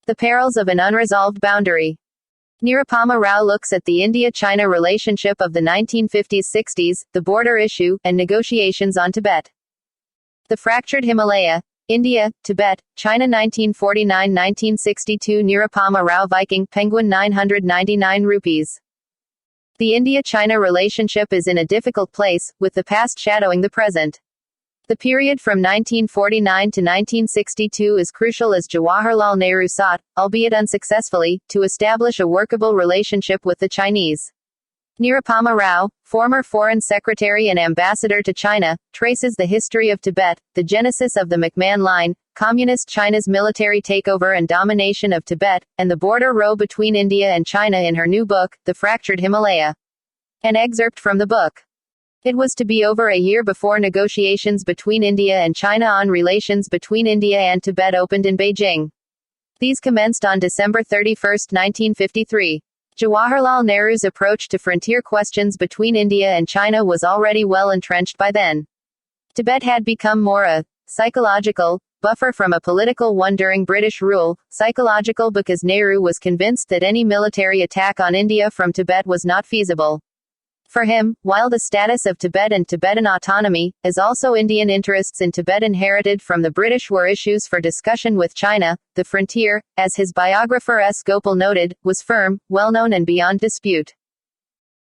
The Perils of an Unresolved Boundary. Nirupama Rao looks at the India-China relationship of the 1950s-60s, the border issue, and negotiations on Tibet. The Fractured Himalaya. India, Tibet, China 1949-1962 Nirupama Rao Viking, Penguin 999 rupees. The India-China relationship is in a difficult place, with the past shadowing the present. The period from 1949 to 1962 is crucial as Jawaharlal Nehru sought, albeit unsuccessfully, to establish a workable relationship with the Chinese. Nirupama Rao, former Foreign Secretary and Ambassador to China, traces the history of Tibet, the genesis of the McMahon Line, Communist China's military takeover and domination of Tibet, and the border row between India and China in her new book, The Fractured Himalaya. An excerpt from the book. It was to be over a year before negotiations between India and China on relations between India and Tibet opened in Beijing. These commenced on December 31, 1953. Jawaharlal Nehru's approach to frontier questions between India and China was already well entrenched by then. Tibet had become more a psychological buffer from a political one during British rule, psychological because Nehru was convinced that any military attack on India from Tibet was not feasible. For him, while the status of Tibet and Tibetan autonomy, as also Indian interests in Tibet inherited from the British were issues for discussion with China, the frontier, as his biographer S. Gopal noted, was firm, well-known and beyond dispute.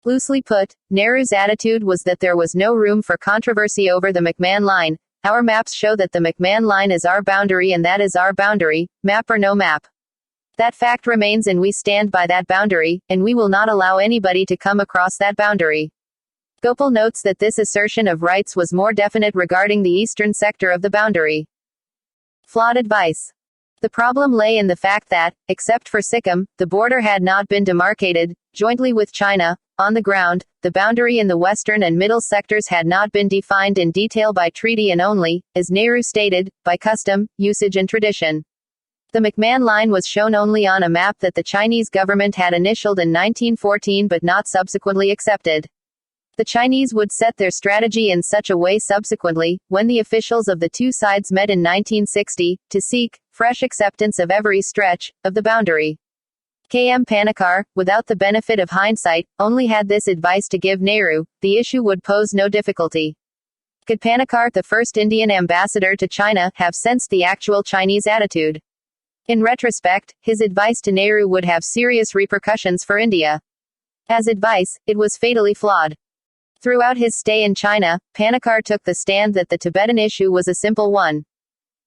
Loosely put, Nehru's attitude was that there was no room for controversy over the McMahon Line. Our maps show that the McMahon Line is our boundary and that is our boundary, map or no map. That fact remains and we stand by that boundary, and we will not allow anybody to come across that boundary. Gopal notes that this assertion of rights was more definite regarding the eastern sector of the boundary. Flawed advice. The problem lay in the fact that, except for Sikkim, the border had not been demarcated, jointly with China, on the ground. The boundary in the western and middle sectors had not been defined in detail by treaty and only, as Nehru stated, by custom, usage and tradition. The McMahon Line was shown only on a map that the Chinese government had initialed in 1914 but not subsequently accepted. The Chinese would set their strategy in such a way subsequently, when the officials of the two sides met in 1960, to seek fresh acceptance of every stretch of the boundary. K.M. Panikkar, without the benefit of hindsight, only had this advice to give Nehru: the issue would pose no difficulty. Could Panikkar, the first Indian ambassador to China, have sensed the actual Chinese attitude? In retrospect, his advice to Nehru would have serious repercussions for India. As advice, it was fatally flawed. Throughout his stay in China, Panikkar took the stand that the Tibetan issue was a simple one.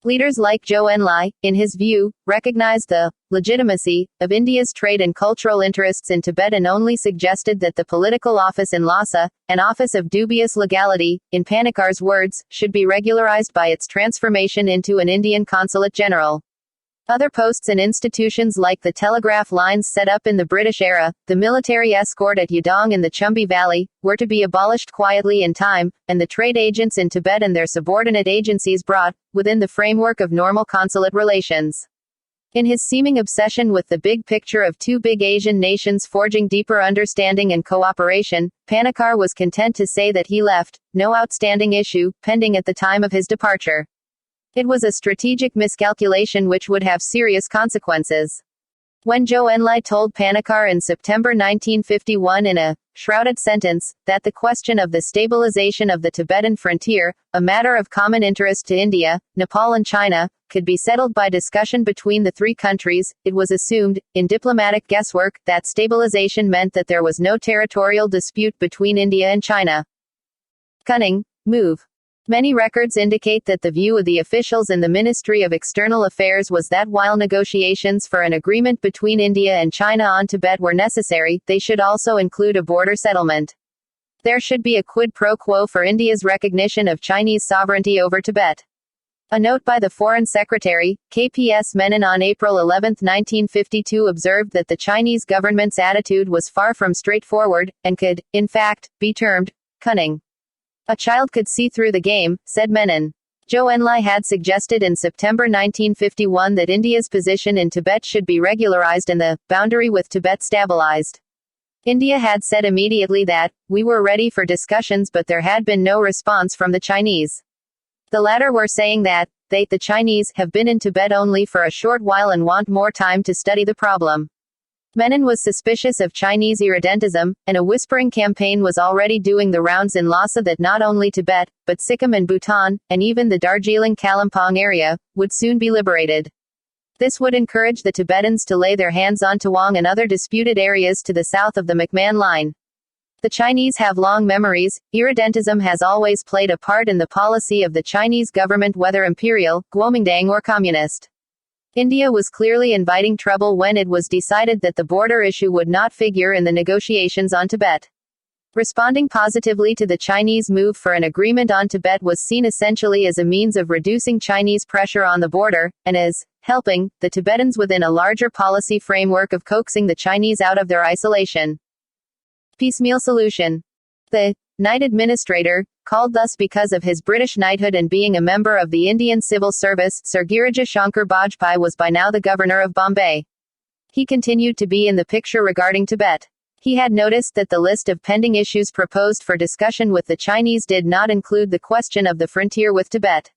Leaders like Zhou Enlai, in his view, recognized the legitimacy of India's trade and cultural interests in Tibet and only suggested that the political office in Lhasa, an office of dubious legality, in Panikkar's words, should be regularized by its transformation into an Indian consulate general. Other posts and institutions like the telegraph lines set up in the British era, the military escort at Yadong in the Chumbi Valley, were to be abolished quietly in time, and the trade agents in Tibet and their subordinate agencies brought within the framework of normal consulate relations. In his seeming obsession with the big picture of two big Asian nations forging deeper understanding and cooperation, Panikkar was content to say that he left no outstanding issue pending at the time of his departure. It was a strategic miscalculation which would have serious consequences. When Zhou Enlai told Panikkar in September 1951 in a shrouded sentence that the question of the stabilization of the Tibetan frontier, a matter of common interest to India, Nepal and China, could be settled by discussion between the three countries, it was assumed, in diplomatic guesswork, that stabilization meant that there was no territorial dispute between India and China. Cunning move. Many records indicate that the view of the officials in the Ministry of External Affairs was that while negotiations for an agreement between India and China on Tibet were necessary, they should also include a border settlement. There should be a quid pro quo for India's recognition of Chinese sovereignty over Tibet. A note by the Foreign Secretary, K.P.S. Menon on April 11, 1952 observed that the Chinese government's attitude was far from straightforward, and could, in fact, be termed cunning. A child could see through the game, said Menon. Zhou Enlai had suggested in September 1951 that India's position in Tibet should be regularized and the boundary with Tibet stabilized. India had said immediately that, we were ready for discussions but there had been no response from the Chinese. The latter were saying that they, the Chinese, have been in Tibet only for a short while and want more time to study the problem. McMahon was suspicious of Chinese irredentism, and a whispering campaign was already doing the rounds in Lhasa that not only Tibet, but Sikkim and Bhutan, and even the Darjeeling Kalimpong area, would soon be liberated. This would encourage the Tibetans to lay their hands on Tawang and other disputed areas to the south of the McMahon Line. The Chinese have long memories. Irredentism has always played a part in the policy of the Chinese government, whether imperial, Kuomintang, or communist. India was clearly inviting trouble when it was decided that the border issue would not figure in the negotiations on Tibet. Responding positively to the Chinese move for an agreement on Tibet was seen essentially as a means of reducing Chinese pressure on the border, and as helping the Tibetans within a larger policy framework of coaxing the Chinese out of their isolation. Piecemeal solution. The Knight Administrator, called thus because of his British knighthood and being a member of the Indian Civil Service, Sir Girija Shankar Bajpai was by now the governor of Bombay. He continued to be in the picture regarding Tibet. He had noticed that the list of pending issues proposed for discussion with the Chinese did not include the question of the frontier with Tibet.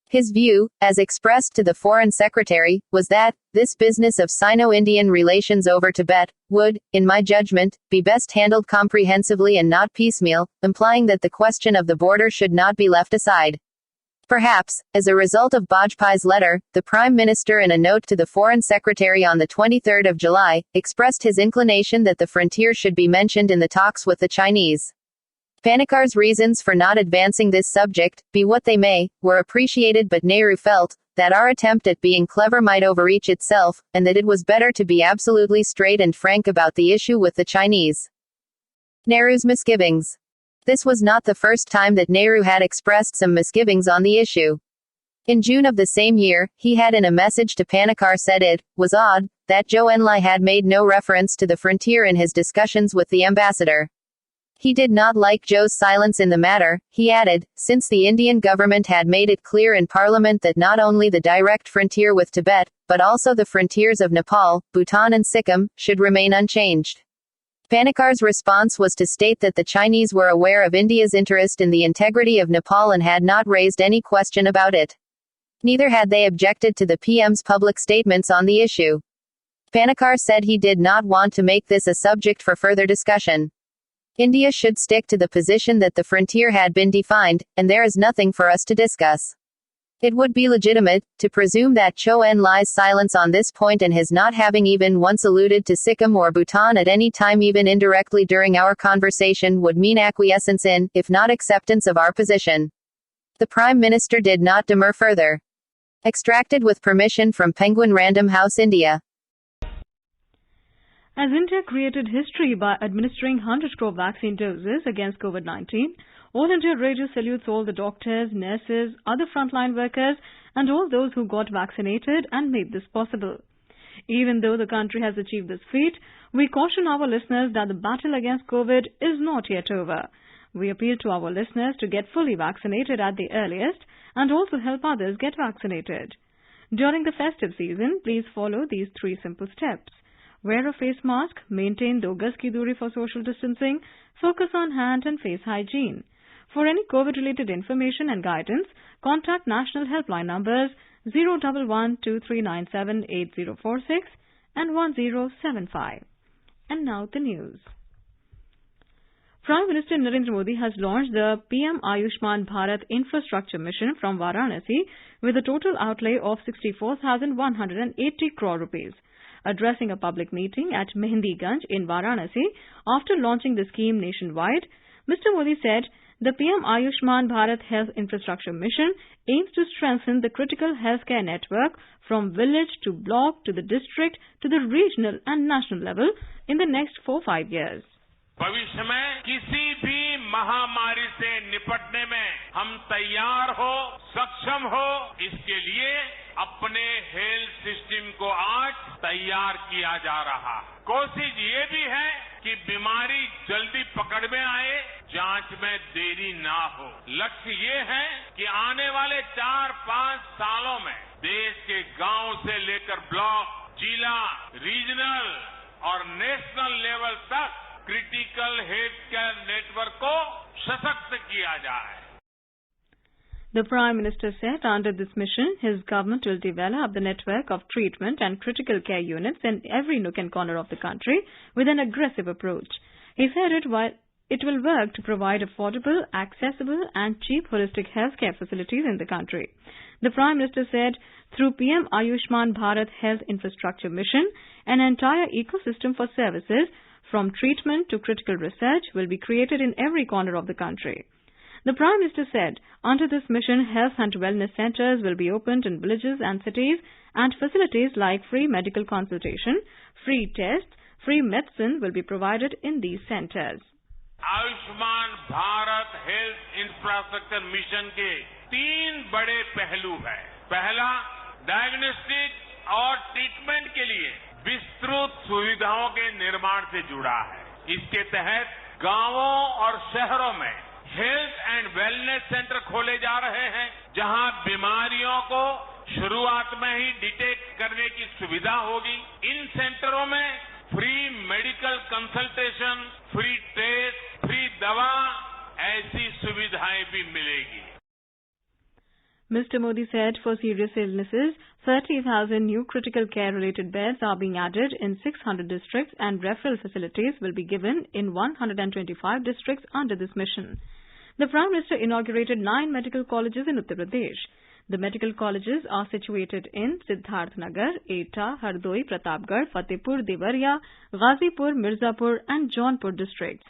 His view, as expressed to the Foreign Secretary, was that this business of Sino-Indian relations over Tibet would, in my judgment, be best handled comprehensively and not piecemeal, implying that the question of the border should not be left aside. Perhaps, as a result of Bajpai's letter, the Prime Minister, in a note to the Foreign Secretary on the 23rd of July, expressed his inclination that the frontier should be mentioned in the talks with the Chinese. Panikar's reasons for not advancing this subject, be what they may, were appreciated, but Nehru felt that our attempt at being clever might overreach itself, and that it was better to be absolutely straight and frank about the issue with the Chinese. Nehru's misgivings. This was not the first time that Nehru had expressed some misgivings on the issue. In June of the same year, he had in a message to Panikar said it was odd that Zhou Enlai had made no reference to the frontier in his discussions with the ambassador. He did not like Zhou's silence in the matter, he added, since the Indian government had made it clear in Parliament that not only the direct frontier with Tibet, but also the frontiers of Nepal, Bhutan and Sikkim, should remain unchanged. Panikar's response was to state that the Chinese were aware of India's interest in the integrity of Nepal and had not raised any question about it. Neither had they objected to the PM's public statements on the issue. Panikar said he did not want to make this a subject for further discussion. India should stick to the position that the frontier had been defined, and there is nothing for us to discuss. It would be legitimate to presume that Zhou Enlai's silence on this point and his not having even once alluded to Sikkim or Bhutan at any time, even indirectly during our conversation, would mean acquiescence in, if not acceptance of, our position. The Prime Minister did not demur further. Extracted with permission from Penguin Random House, India. As India created history by administering 100 crore vaccine doses against COVID-19, All India Radio salutes all the doctors, nurses, other frontline workers and all those who got vaccinated and made this possible. Even though the country has achieved this feat, we caution our listeners that the battle against COVID is not yet over. We appeal to our listeners to get fully vaccinated at the earliest and also help others get vaccinated. During the festive season, please follow these 3 simple steps. Wear a face mask, maintain 2 gaz ki duri for social distancing, focus on hand and face hygiene. For any COVID-related information and guidance, contact national helpline numbers 011-2397-8046 and 1075. And now the news. Prime Minister Narendra Modi has launched the PM Ayushman Bharat Infrastructure Mission from Varanasi with a total outlay of 64,180 crore rupees. Addressing a public meeting at Mehendiganj in Varanasi after launching the scheme nationwide, Mr. Modi said the PM Ayushman Bharat Health Infrastructure Mission aims to strengthen the critical healthcare network from village to block to the district to the regional and national level in the next 4-5 years. भविष्य में किसी भी महामारी से निपटने में हम तैयार हो, सक्षम हो, इसके लिए अपने हेल्थ सिस्टम को आज तैयार किया जा रहा है। कोशिश ये भी है कि बीमारी जल्दी पकड़ में आए, जांच में देरी ना हो। लक्ष्य ये है कि आने वाले 4-5 सालों में देश के गांव से लेकर ब्लॉक, जिला, रीजनल और नेशनल लेवल तक क्रिटिकल हेल्थ केयर नेटवर्क को सशक्त किया जाए। The Prime Minister said under this mission, his government will develop the network of treatment and critical care units in every nook and corner of the country with an aggressive approach. He said it will work to provide affordable, accessible and cheap holistic healthcare facilities in the country. The Prime Minister said, through PM Ayushman Bharat Health Infrastructure Mission, an entire ecosystem for services from treatment to critical research will be created in every corner of the country. The Prime Minister said, under this mission, health and wellness centres will be opened in villages and cities, and facilities like free medical consultation, free tests, free medicine will be provided in these centres. Ayushman Bharat health infrastructure mission के 3 बड़े पहलू हैं। पहला, diagnostic और treatment के लिए विस्तृत सुविधाओं के निर्माण से जुड़ा है। इसके तहत गांवों और शहरों में हेल्थ एंड वेलनेस सेंटर खोले जा रहे हैं, जहां बीमारियों को शुरुआत में ही डिटेक्ट करने की सुविधा होगी। इन सेंटरों में free medical consultation, free test, free दवा, ऐसी सुविधाएं भी मिलेगी। Mr. Modi said for serious illnesses, 30,000 new critical care-related beds are being added in 600 districts and referral facilities will be given in 125 districts under this mission. The Prime Minister inaugurated 9 medical colleges in Uttar Pradesh. The medical colleges are situated in Siddharth Nagar, Etah, Hardoi, Pratapgarh, Fatehpur, Devariya, Ghazipur, Mirzapur and Jaunpur districts.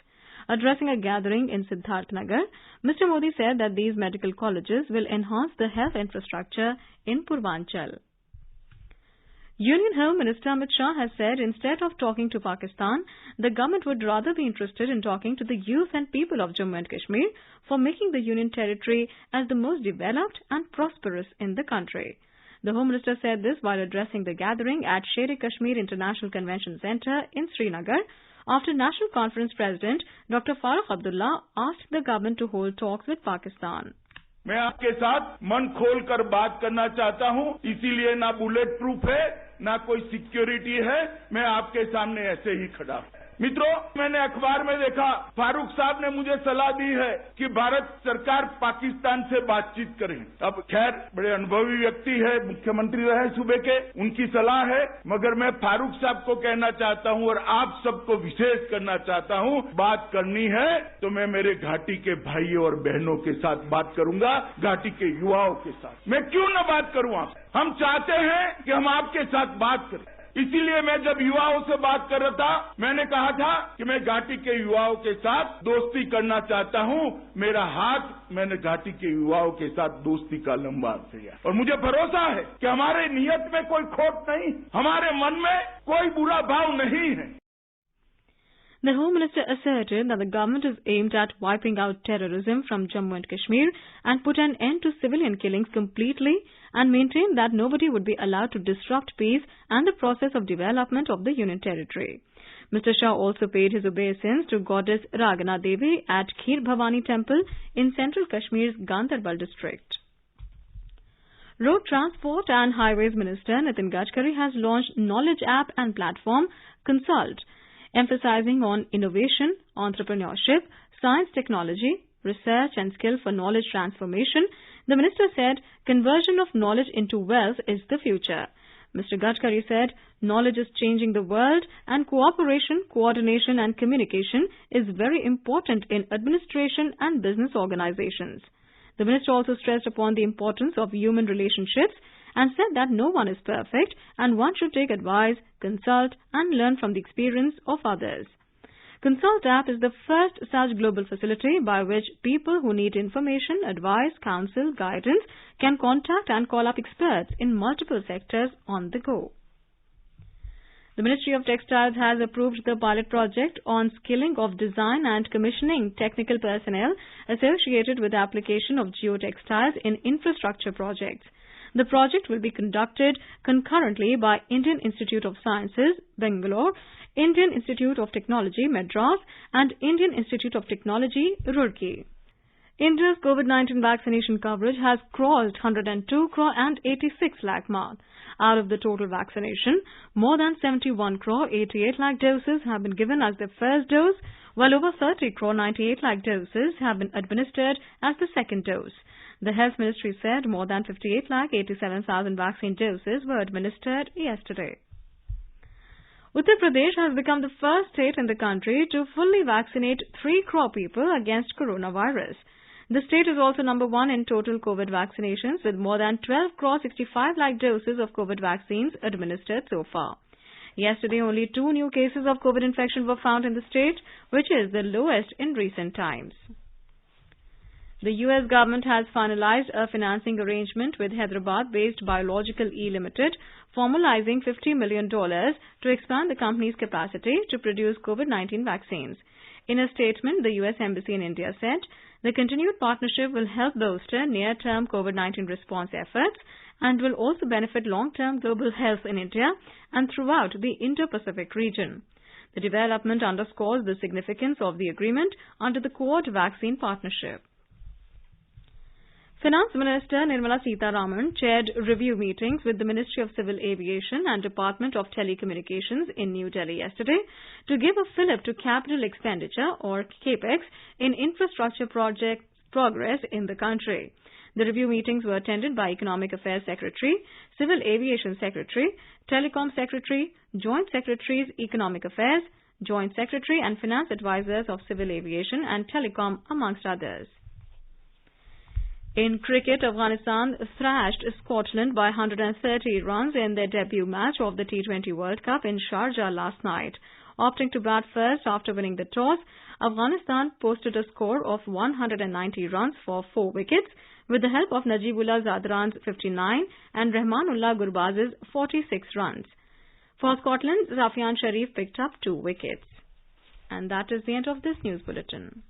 Addressing a gathering in Siddharth Nagar, Mr. Modi said that these medical colleges will enhance the health infrastructure in Purvanchal. Union Home Minister Amit Shah has said instead of talking to Pakistan, the government would rather be interested in talking to the youth and people of Jammu and Kashmir for making the Union territory as the most developed and prosperous in the country. The Home Minister said this while addressing the gathering at Sher-e-Kashmir International Convention Centre in Srinagar after National Conference President Dr. Farooq Abdullah asked the government to hold talks with Pakistan. मैं आपके साथ मन खोलकर बात करना चाहता हूं, इसीलिए ना बुलेट प्रूफ है, ना कोई सिक्योरिटी है, मैं आपके सामने ऐसे ही खड़ा हूं। मित्रों, मैंने अखबार में देखा फारूक साहब ने मुझे सलाह दी है कि भारत सरकार पाकिस्तान से बातचीत करे। अब खैर बड़े अनुभवी व्यक्ति है, मुख्यमंत्री रहे सूबे के, उनकी सलाह है, मगर मैं फारूक साहब को कहना चाहता हूं और आप सबको विशेष करना चाहता हूं, बात करनी है तो मैं मेरे घाटी के भाइयों और बहनों के साथ बात करूंगा, घाटी के युवाओं के साथ। मैं क्यों न बात करूं आपसे? हम चाहते हैं कि हम आपके साथ बात करें। इसीलिए मैं जब युवाओं से बात कर रहा था, मैंने कहा था कि मैं घाटी के युवाओं के साथ दोस्ती करना चाहता हूं। मेरा हाथ मैंने घाटी के युवाओं के साथ दोस्ती का लंबा किया और मुझे भरोसा है कि हमारे नियत में कोई खोट नहीं, हमारे मन में कोई बुरा भाव नहीं है। The Home Minister asserted that the government is aimed at wiping out terrorism from Jammu and Kashmir and put an end to civilian killings completely and maintained that nobody would be allowed to disrupt peace and the process of development of the Union Territory. Mr. Shah also paid his obeisance to goddess Ragana Devi at Kheer Bhavani Temple in central Kashmir's Gandarbal district. Road Transport and Highways Minister Nitin Gadkari has launched knowledge app and platform Consult, emphasizing on innovation, entrepreneurship, science technology, research and skill for knowledge transformation. The minister said conversion of knowledge into wealth is the future. Mr. Gadkari said knowledge is changing the world and cooperation, coordination and communication is very important in administration and business organizations. The minister also stressed upon the importance of human relationships and said that no one is perfect and one should take advice, consult and learn from the experience of others. Consult app is the first such global facility by which people who need information, advice, counsel, guidance can contact and call up experts in multiple sectors on the go. The Ministry of Textiles has approved the pilot project on skilling of design and commissioning technical personnel associated with the application of geotextiles in infrastructure projects. The project will be conducted concurrently by Indian Institute of Sciences, Bangalore, Indian Institute of Technology, Madras, and Indian Institute of Technology, Roorkee. India's COVID-19 vaccination coverage has crossed 102 crore and 86 lakh mark. Out of the total vaccination, more than 71 crore 88 lakh doses have been given as the first dose, while over 30 crore 98 lakh doses have been administered as the second dose. The Health Ministry said more than 58,87,000 vaccine doses were administered yesterday. Uttar Pradesh has become the first state in the country to fully vaccinate 3 crore people against coronavirus. The state is also number 1 in total COVID vaccinations with more than 12 crore 65 lakh doses of COVID vaccines administered so far. Yesterday, only 2 new cases of COVID infection were found in the state, which is the lowest in recent times. The U.S. government has finalized a financing arrangement with Hyderabad-based Biological E Limited, formalizing $50 million to expand the company's capacity to produce COVID-19 vaccines. In a statement, the U.S. Embassy in India said, the continued partnership will help bolster near-term COVID-19 response efforts and will also benefit long-term global health in India and throughout the Indo-Pacific region. The development underscores the significance of the agreement under the Quad Vaccine Partnership. Finance Minister Nirupama Rao chaired review meetings with the Ministry of Civil Aviation and Department of Telecommunications in New Delhi yesterday to give a fillip to capital expenditure or CAPEX in infrastructure project progress in the country. The review meetings were attended by Economic Affairs Secretary, Civil Aviation Secretary, Telecom Secretary, Joint Secretaries Economic Affairs, Joint Secretary and Finance Advisors of Civil Aviation and Telecom, amongst others. In cricket, Afghanistan thrashed Scotland by 130 runs in their debut match of the T20 World Cup in Sharjah last night. Opting to bat first after winning the toss, Afghanistan posted a score of 190 runs for 4 wickets with the help of Najibullah Zadran's 59 and Rahmanullah Gurbaz's 46 runs. For Scotland, Zafian Sharif picked up 2 wickets. And that is the end of this news bulletin.